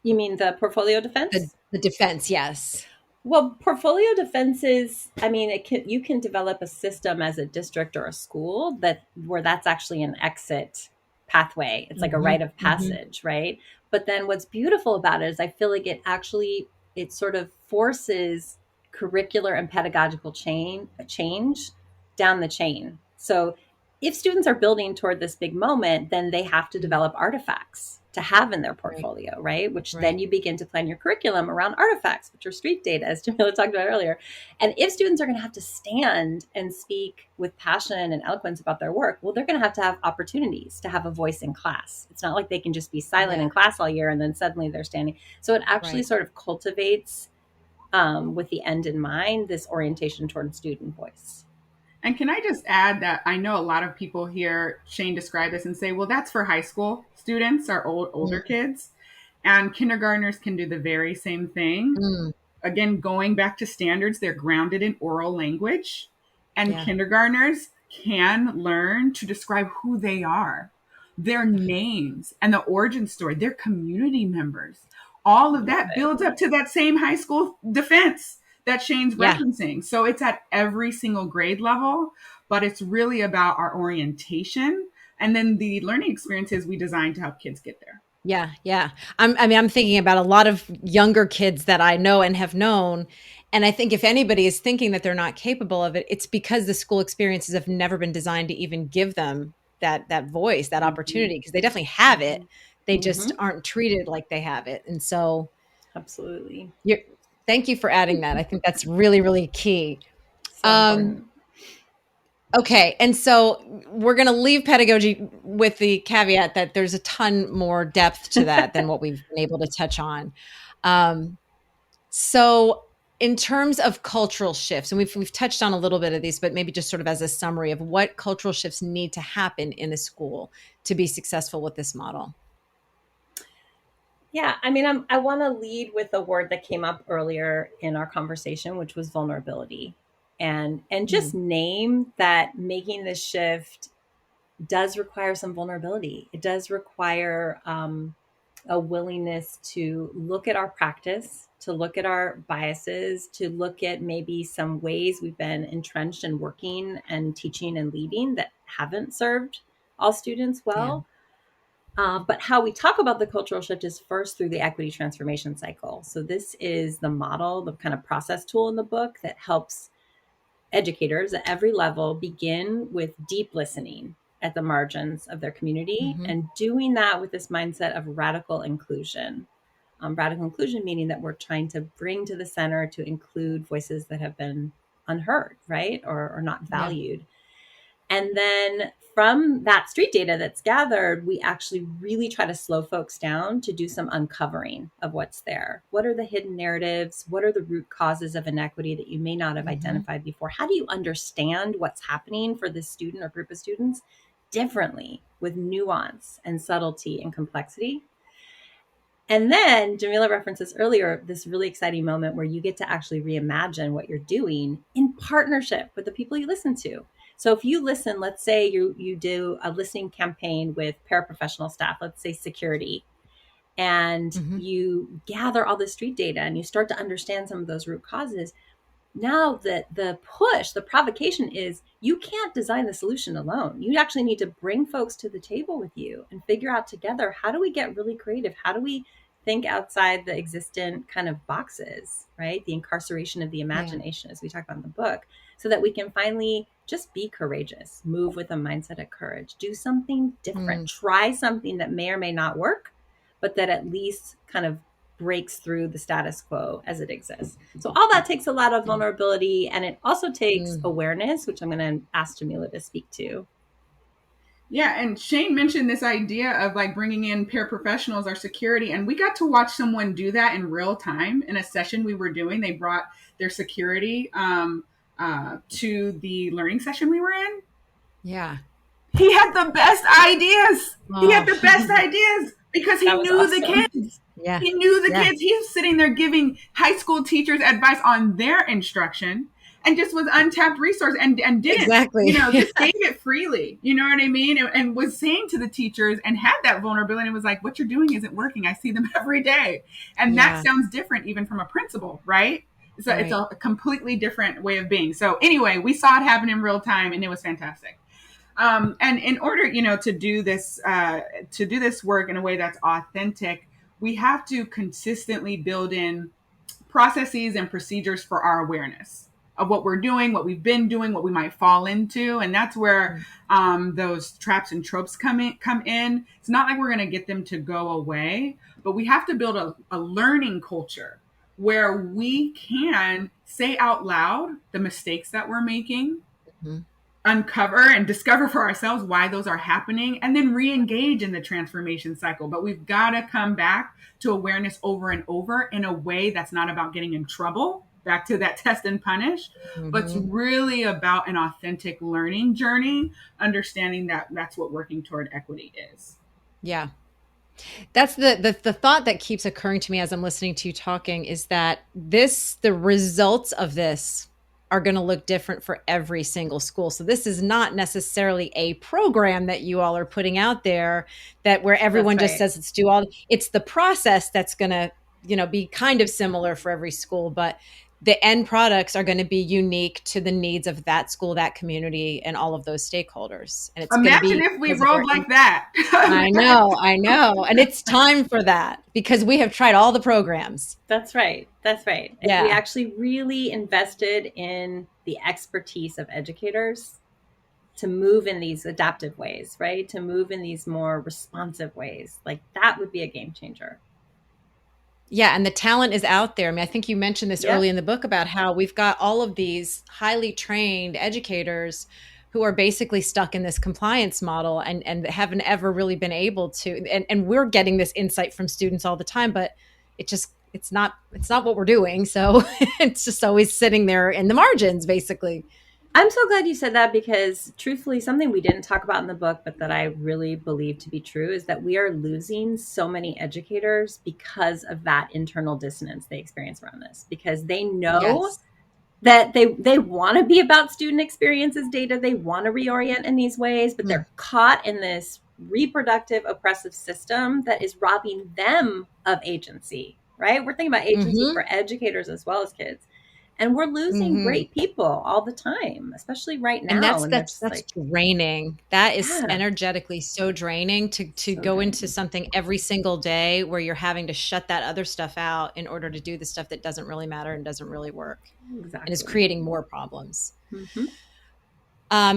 You mean the portfolio The defense? the defense, yes. Well, portfolio defenses, I mean, you can develop a system as a district or a school that where that's actually an exit pathway. It's like a Mhm, rite of mhm. passage, right? But then what's beautiful about it is I feel like it sort of forces curricular and pedagogical change down the chain. So if students are building toward this big moment, then they have to Mm, develop artifacts to have in their right, portfolio, right? Which then right. you begin to plan your curriculum around artifacts, which are street data, as Jamila talked about earlier. And if students are going to have to stand and speak with passion and eloquence about their work, well, they're going to have opportunities to have a voice in class. It's not like they can just be silent Yeah, in class all year and then suddenly they're standing. So it actually right. sort of cultivates, with the end in mind, this orientation toward student voice. And can I just add that I know a lot of people hear Shane describe this and say, well, that's for high school students or older Mm, kids. And kindergartners can do the very same thing. mm, Again, going back to standards, they're grounded in oral language. And yeah, kindergartners can learn to describe who they are, their names, and the origin story, their community members. All of Love that it. builds up to that same high school defense that Shane's yeah, referencing. So it's at every single grade level, but it's really about our orientation and then the learning experiences we design to help kids get there. yeah, yeah. I'm thinking about a lot of younger kids that I know and have known, and I think if anybody is thinking that they're not capable of it, it's because the school experiences have never been designed to even give them that voice, that Mm-hmm. opportunity, because they definitely have it. They just Mm-hmm. aren't treated like they have it. And so Absolutely. you're thank you for adding that. I think that's really, really key. So Um, important. Okay. And so we're going to leave pedagogy with the caveat that there's a ton more depth to that than what we've been able to touch on. Um, so, in terms of cultural shifts, and we've touched on a little bit of these, but maybe just sort of as a summary of what cultural shifts need to happen in a school to be successful with this model. Yeah, I mean, I want to lead with a word that came up earlier in our conversation, which was vulnerability, and just Mm, name that making this shift does require some vulnerability. It does require a willingness to look at our practice, to look at our biases, to look at maybe some ways we've been entrenched in working and teaching and leading that haven't served all students yeah. well. But how we talk about the cultural shift is first through the equity transformation cycle. So, this is the model, the kind of process tool in the book that helps educators at every level begin with deep listening at the margins of their community Hmm. and doing that with this mindset of radical inclusion. Radical inclusion meaning that we're trying to bring to the center to include voices that have been unheard, right? Or not Yeah. valued. And then from that street data that's gathered, we actually really try to slow folks down to do some uncovering of what's there. What are the hidden narratives? What are the root causes of inequity that you may not have Hmm. identified before? How do you understand what's happening for this student or group of students differently with nuance and subtlety and complexity? And then Jamila references earlier this really exciting moment where you get to actually reimagine what you're doing in partnership with the people you listen to. So if you listen, let's say you do a listening campaign with paraprofessional staff, let's say security, and Hmm. you gather all the street data and you start to understand some of those root causes. Now that the push, the provocation is you can't design the solution alone. You actually need to bring folks to the table with you and figure out together, how do we get really creative? How do we think outside the existent kind of boxes, right? The incarceration of the Yeah. imagination, as we talk about in the book, so that we can finally just be courageous, move with a mindset of courage, do something different, Mm, try something that may or may not work, but that at least kind of breaks through the status quo as it exists. So all that takes a lot of mm, vulnerability, and it also takes mm. awareness, which I'm going to ask Jamila to speak to. Yeah, and Shane mentioned this idea of like bringing in peer professionals or security, and we got to watch someone do that in real time in a session we were doing. They brought their security to the learning session we were in. Yeah. He had the best ideas. He had Oh, the best ideas because he That was knew the awesome. kids. yeah. He knew the Yeah. kids. He was sitting there giving high school teachers advice on their instruction and just was untapped resource and didn't, Exactly. just gave it freely. You know what I mean? And was saying to the teachers and had that vulnerability and was like, what you're doing isn't working. I see them every day. And that Yeah. sounds different even from a principal, right? So it's Right. a completely different way of being. So anyway, we saw it happen in real time and it was fantastic. And in order, to do this work in a way that's authentic, we have to consistently build in processes and procedures for our awareness of what we're doing, what we've been doing, what we might fall into, and that's where those traps and tropes come in. It's not like we're going to get them to go away, but we have to build a learning culture where we can say out loud the mistakes that we're making, Mhm. uncover and discover for ourselves why those are happening, and then re-engage in the transformation cycle. But we've got to come back to awareness over and over in a way that's not about getting in trouble, back to that test and punish, but it's Mhm. really about an authentic learning journey, understanding that that's what working toward equity is. Yeah. That's the thought that keeps occurring to me as I'm listening to you talking is that the results of this are going to look different for every single school. So this is not necessarily a program that you all are putting out there that where That's everyone just right. says it's the process that's going to, be kind of similar for every school, but the end products are going to be unique to the needs of that school, that community, and all of those stakeholders. And it's going to Imagine be if we because of rolled like that. I know, I know. And it's time for that because we have tried all the programs. That's right. That's right. If we Yeah. actually really invested in the expertise of educators to move in these adaptive ways, right? To move in these more responsive ways, like that would be a game changer. Yeah. And the talent is out there. I mean, I think you mentioned this early Yep. in the book about how we've got all of these highly trained educators who are basically stuck in this compliance model and haven't ever really been able to. And we're getting this insight from students all the time, but it's not what we're doing. So it's just always sitting there in the margins, basically. I'm so glad you said that because truthfully, something we didn't talk about in the book, but that I really believe to be true is that we are losing so many educators because of that internal dissonance they experience around this, because they know Yes. that they want to be about student experiences data. They want to reorient in these ways, but Mm. they're caught in this reproductive oppressive system that is robbing them of agency, right? We're thinking about agency Hmm. for educators as well as kids. And we're losing Hmm. great people all the time, especially right And now. that's And they're that's just that's like, draining. That is yeah, energetically so draining to so go into draining. something every single day where you're having to shut that other stuff out in order to do the stuff that doesn't really matter and doesn't really work and is Exactly. creating more problems. Mm-hmm.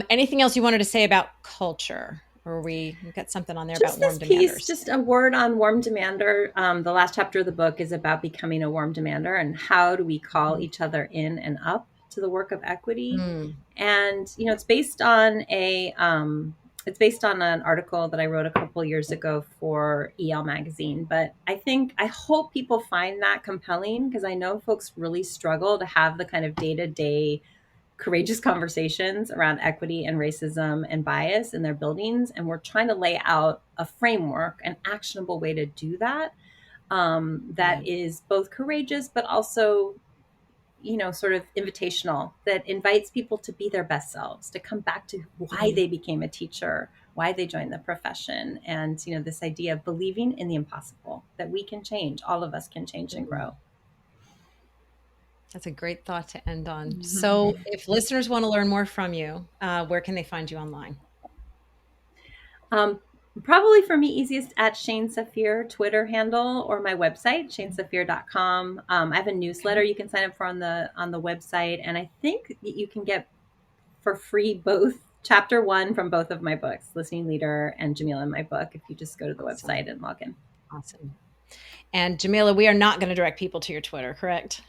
Anything else you wanted to say about culture? Or we've got something on there about Just warm this piece, demanders. just a word on warm demander. The last chapter of the book is about becoming a warm demander and how do we call each other in and up to the work of equity. Mm. And it's based on an article that I wrote a couple years ago for EL magazine. But I hope people find that compelling because I know folks really struggle to have the kind of day to day courageous conversations around equity and racism and bias in their buildings. And we're trying to lay out a framework, an actionable way to do that, Yeah. that is both courageous, but also, sort of invitational, that invites people to be their best selves, to come back to why Mm. they became a teacher, why they joined the profession. And, this idea of believing in the impossible, that we can change, all of us can change and Mm. grow. That's a great thought to end on. So, if listeners want to learn more from you, where can they find you online? Um, Probably for me, easiest at Shane Safir Twitter handle or my website, shanesafir.com. I have a newsletter Okay. you can sign up for on the website, and I think you can get for free both chapter one from both of my books, Listening Leader and Jamila in my book, if you just go to the Awesome. website and log in. Awesome. And Jamila, we are not going to direct people to your Twitter, correct?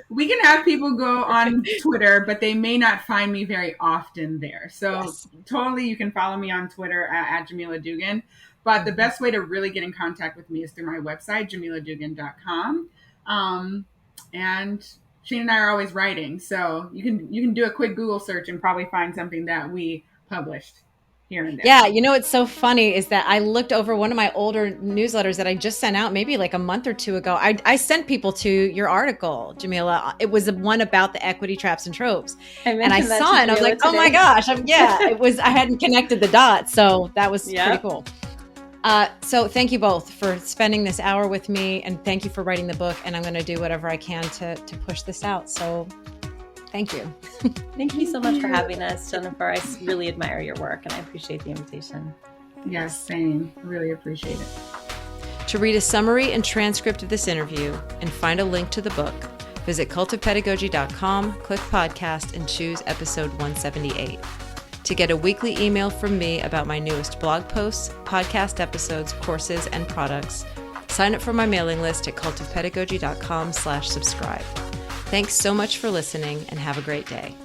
We can have people go on Twitter, but they may not find me very often there. So Yes. totally, you can follow me on Twitter at Jamila Dugan. But the best way to really get in contact with me is through my website, jamiladugan.com. And Shane and I are always writing, so you can do a quick Google search and probably find something that we published here and there. Yeah, it's so funny is that I looked over one of my older newsletters that I just sent out maybe like a month or two ago. I sent people to your article, Jamila. It was the one about the equity traps and tropes. And I saw it and I was like, oh my gosh. I hadn't connected the dots. So that was pretty cool. So thank you both for spending this hour with me, and thank you for writing the book. And I'm going to do whatever I can to push this out. So thank you. Thank you so much for having us, Jennifer. I really admire your work and I appreciate the invitation. Yes, same. Really appreciate it. To read a summary and transcript of this interview and find a link to the book, visit cultofpedagogy.com, click podcast, and choose episode 178. To get a weekly email from me about my newest blog posts, podcast episodes, courses, and products, sign up for my mailing list at cultofpedagogy.com/subscribe. Thanks so much for listening and have a great day.